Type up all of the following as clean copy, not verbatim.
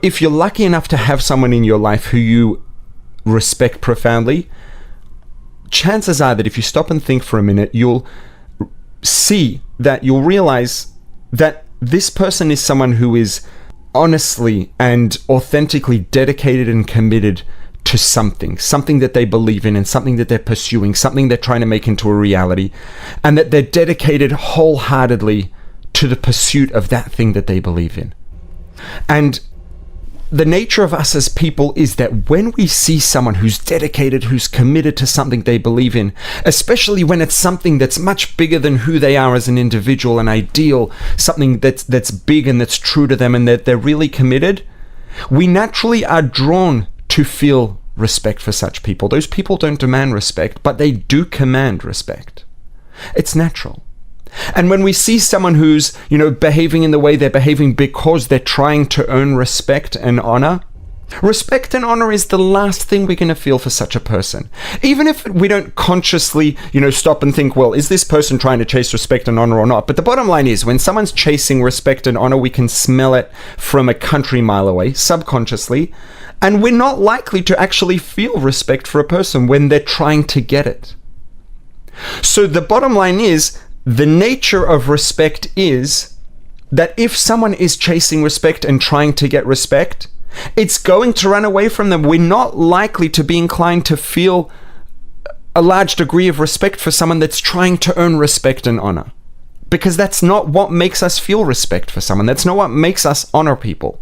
If you're lucky enough to have someone in your life who you respect profoundly, chances are that if you stop and think for a minute, you'll realize that this person is someone who is honestly and authentically dedicated and committed to something that they believe in and something that they're pursuing, something they're trying to make into a reality, and that they're dedicated wholeheartedly to the pursuit of that thing that they believe in. And the nature of us as people is that when we see someone who's dedicated, who's committed to something they believe in, especially when it's something that's much bigger than who they are as an individual, an ideal, something that's big and that's true to them and that they're really committed, we naturally are drawn to feel respect for such people. Those people don't demand respect, but they do command respect. It's natural. And when we see someone who's, behaving in the way they're behaving because they're trying to earn respect and honor, respect and honor is the last thing we're going to feel for such a person. Even if we don't consciously, stop and think, well, is this person trying to chase respect and honor or not? But the bottom line is, when someone's chasing respect and honor, we can smell it from a country mile away, subconsciously, and we're not likely to actually feel respect for a person when they're trying to get it. So the bottom line is, the nature of respect is that if someone is chasing respect and trying to get respect, it's going to run away from them. We're not likely to be inclined to feel a large degree of respect for someone that's trying to earn respect and honor, because that's not what makes us feel respect for someone. That's not what makes us honor people.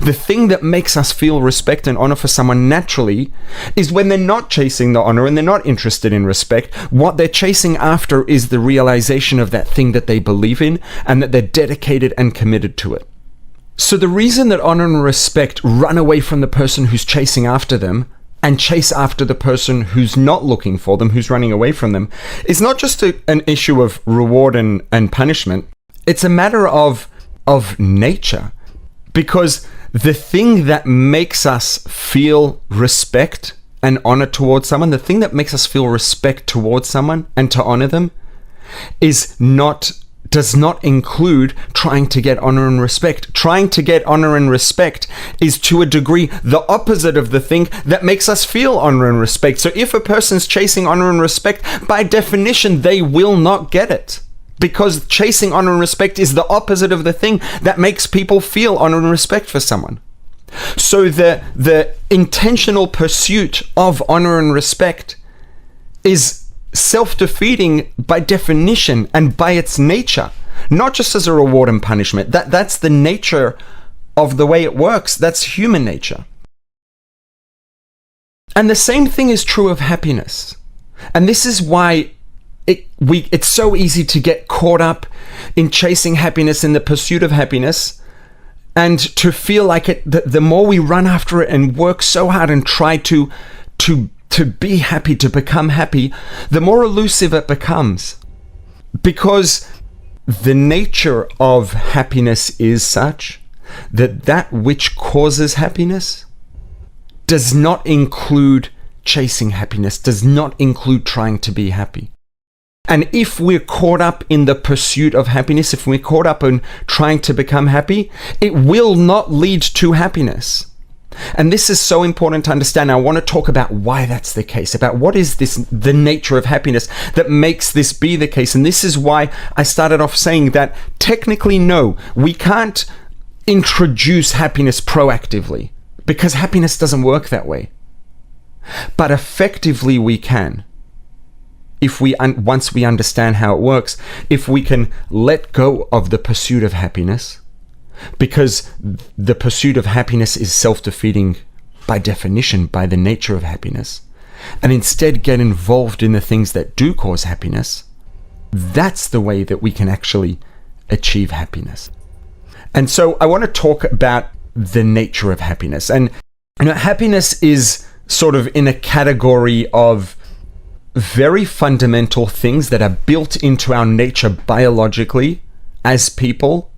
The thing that makes us feel respect and honor for someone naturally is when they're not chasing the honor and they're not interested in respect. What they're chasing after is the realization of that thing that they believe in and that they're dedicated and committed to it. So the reason that honor and respect run away from the person who's chasing after them and chase after the person who's not looking for them, who's running away from them, is not just an issue of reward and punishment. It's a matter of nature. Because the thing that makes us feel respect and honor towards someone, the thing that makes us feel respect towards someone and to honor them does not include trying to get honor and respect. Trying to get honor and respect is to a degree the opposite of the thing that makes us feel honor and respect. So if a person's chasing honor and respect, by definition, they will not get it. Because chasing honor and respect is the opposite of the thing that makes people feel honor and respect for someone. So the intentional pursuit of honor and respect is self-defeating by definition and by its nature, not just as a reward and punishment. That's the nature of the way it works. That's human nature. And the same thing is true of happiness. And this is why it's so easy to get caught up in chasing happiness, in the pursuit of happiness, and to feel like the more we run after it and work so hard and try to be happy, to become happy, the more elusive it becomes. Because the nature of happiness is such that which causes happiness does not include chasing happiness, does not include trying to be happy. And if we're caught up in the pursuit of happiness, if we're caught up in trying to become happy, it will not lead to happiness. And this is so important to understand. I want to talk about why that's the case, about what is the nature of happiness that makes this be the case. And this is why I started off saying that technically, no, we can't introduce happiness proactively, because happiness doesn't work that way. But effectively we can. Once we understand how it works, if we can let go of the pursuit of happiness, because the pursuit of happiness is self-defeating by definition, by the nature of happiness, and instead get involved in the things that do cause happiness, that's the way that we can actually achieve happiness. And so I want to talk about the nature of happiness. And happiness is sort of in a category of very fundamental things that are built into our nature biologically as people.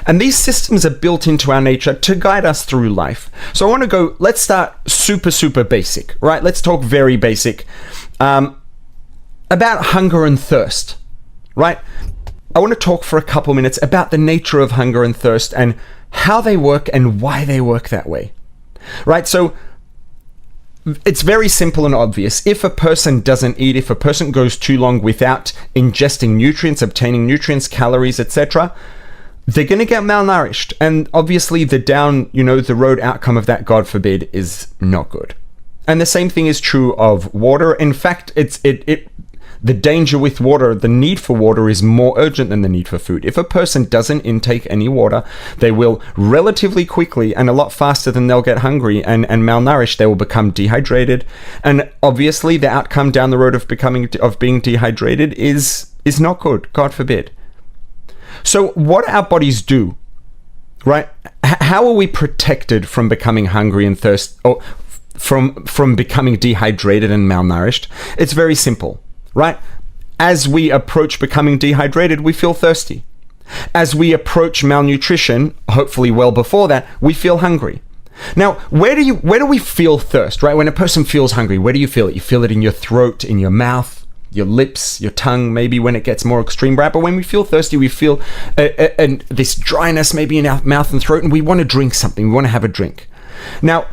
And these systems are built into our nature to guide us through life. So I want to let's start super basic, right? Let's talk very basic about hunger and thirst, right? I want to talk for a couple minutes about the nature of hunger and thirst and how they work and why they work that way, right? So it's very simple and obvious. If a person doesn't eat, if a person goes too long without ingesting nutrients, obtaining nutrients, calories, etc., they're going to get malnourished. And obviously the road outcome of that, God forbid, is not good. And the same thing is true of water. In fact, the danger with water, the need for water is more urgent than the need for food. If a person doesn't intake any water, they will relatively quickly and a lot faster than they'll get hungry and malnourished, they will become dehydrated. And obviously the outcome down the road of being dehydrated is not good, God forbid. So what our bodies do, right? How are we protected from becoming hungry and thirst, or from becoming dehydrated and malnourished? It's very simple, right? As we approach becoming dehydrated, we feel thirsty. As we approach malnutrition, hopefully well before that, we feel hungry. Now, where do we feel thirst, right? When a person feels hungry, where do you feel it? You feel it in your throat, in your mouth, your lips, your tongue, maybe when it gets more extreme, right? But when we feel thirsty, we feel this dryness maybe in our mouth and throat, and we want to drink something. We want to have a drink. Now,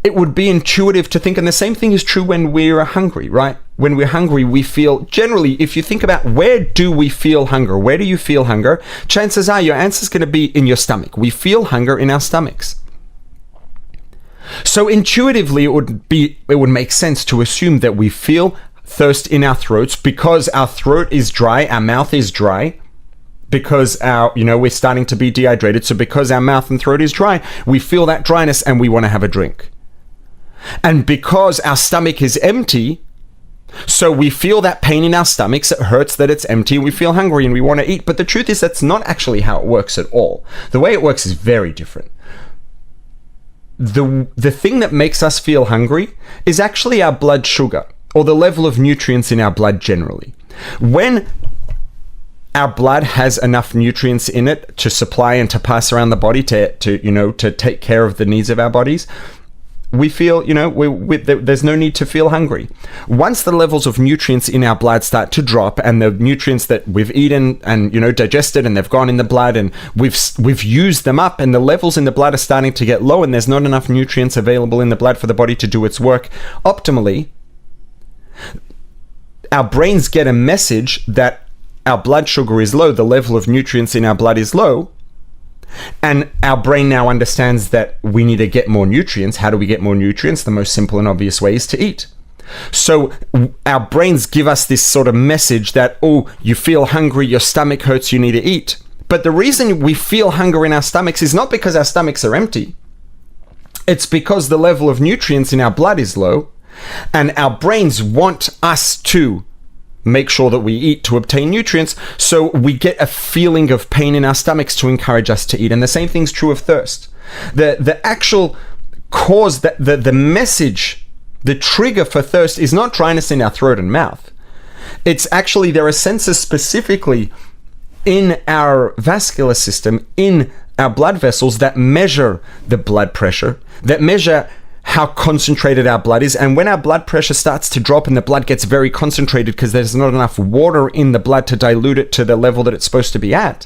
it would be intuitive to think, and the same thing is true when we're hungry, right? When we're hungry, we feel, generally, if you think about where do we feel hunger, where do you feel hunger, chances are your answer is going to be in your stomach. We feel hunger in our stomachs. So intuitively, it would make sense to assume that we feel thirst in our throats because our throat is dry, our mouth is dry, because we're starting to be dehydrated. So because our mouth and throat is dry, we feel that dryness and we want to have a drink. And because our stomach is empty, so we feel that pain in our stomachs, it hurts that it's empty, we feel hungry and we want to eat. But the truth is that's not actually how it works at all. The way it works is very different. The thing that makes us feel hungry is actually our blood sugar, or the level of nutrients in our blood generally. When our blood has enough nutrients in it to supply and to pass around the body to take care of the needs of our bodies, we feel, there's no need to feel hungry. Once the levels of nutrients in our blood start to drop, and the nutrients that we've eaten and digested and they've gone in the blood and we've used them up, and the levels in the blood are starting to get low and there's not enough nutrients available in the blood for the body to do its work optimally, our brains get a message that our blood sugar is low, the level of nutrients in our blood is low, and our brain now understands that we need to get more nutrients. How do we get more nutrients? The most simple and obvious way is to eat. So our brains give us this sort of message that, oh, you feel hungry, your stomach hurts, you need to eat. But the reason we feel hunger in our stomachs is not because our stomachs are empty. It's because the level of nutrients in our blood is low, and our brains want us to make sure that we eat to obtain nutrients, so we get a feeling of pain in our stomachs to encourage us to eat. And the same thing's true of thirst. The actual cause, the message, the trigger for thirst is not dryness in our throat and mouth. It's actually, there are sensors specifically in our vascular system, in our blood vessels, that measure the blood pressure, that measure how concentrated our blood is. And when our blood pressure starts to drop and the blood gets very concentrated because there's not enough water in the blood to dilute it to the level that it's supposed to be at,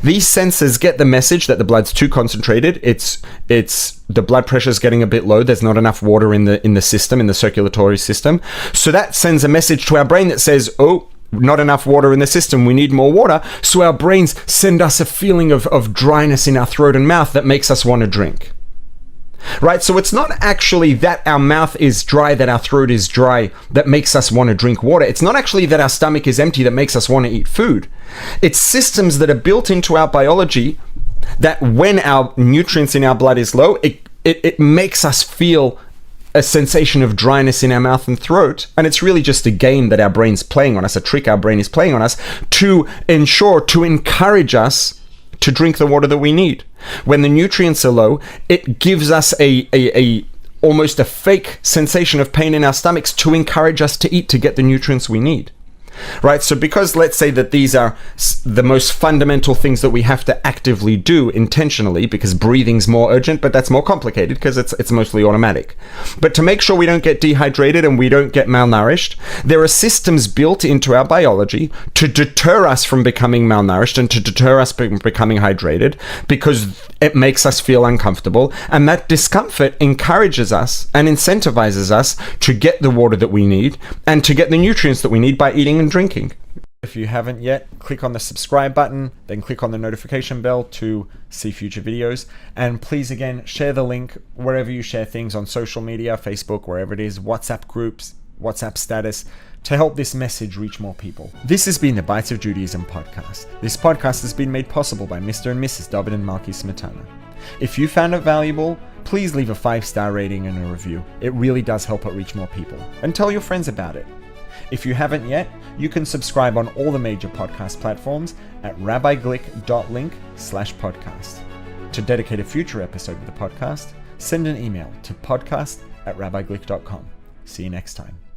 these sensors get the message that the blood's too concentrated. It's the blood pressure's getting a bit low. There's not enough water in the system, in the circulatory system. So that sends a message to our brain that says, oh, not enough water in the system, we need more water. So our brains send us a feeling of dryness in our throat and mouth that makes us want to drink. Right? So it's not actually that our mouth is dry, that our throat is dry, that makes us want to drink water. It's not actually that our stomach is empty that makes us want to eat food. It's systems that are built into our biology that when our nutrients in our blood is low, it makes us feel a sensation of dryness in our mouth and throat. And it's really just a game that our brain's playing on us, a trick our brain is playing on us to encourage us to drink the water that we need. When the nutrients are low, it gives us almost a fake sensation of pain in our stomachs to encourage us to eat, to get the nutrients we need. Right? So because let's say that these are the most fundamental things that we have to actively do intentionally, because breathing's more urgent, but that's more complicated because it's mostly automatic. But to make sure we don't get dehydrated and we don't get malnourished, there are systems built into our biology to deter us from becoming malnourished and to deter us from becoming hydrated, because it makes us feel uncomfortable, and that discomfort encourages us and incentivizes us to get the water that we need and to get the nutrients that we need by eating and drinking. If you haven't yet, click on the subscribe button, then click on the notification bell to see future videos. And please, again, share the link wherever you share things on social media, Facebook, wherever it is, WhatsApp groups, WhatsApp status, to help this message reach more people. This has been the Bites of Judaism podcast. This podcast has been made possible by Mr. and Mrs. David and Malki Smetana. If you found it valuable, please leave a 5-star rating and a review. It really does help it reach more people. And tell your friends about it. If you haven't yet, you can subscribe on all the major podcast platforms at rabbiglick.link/podcast. To dedicate a future episode of the podcast, send an email to podcast@rabbiglick.com. See you next time.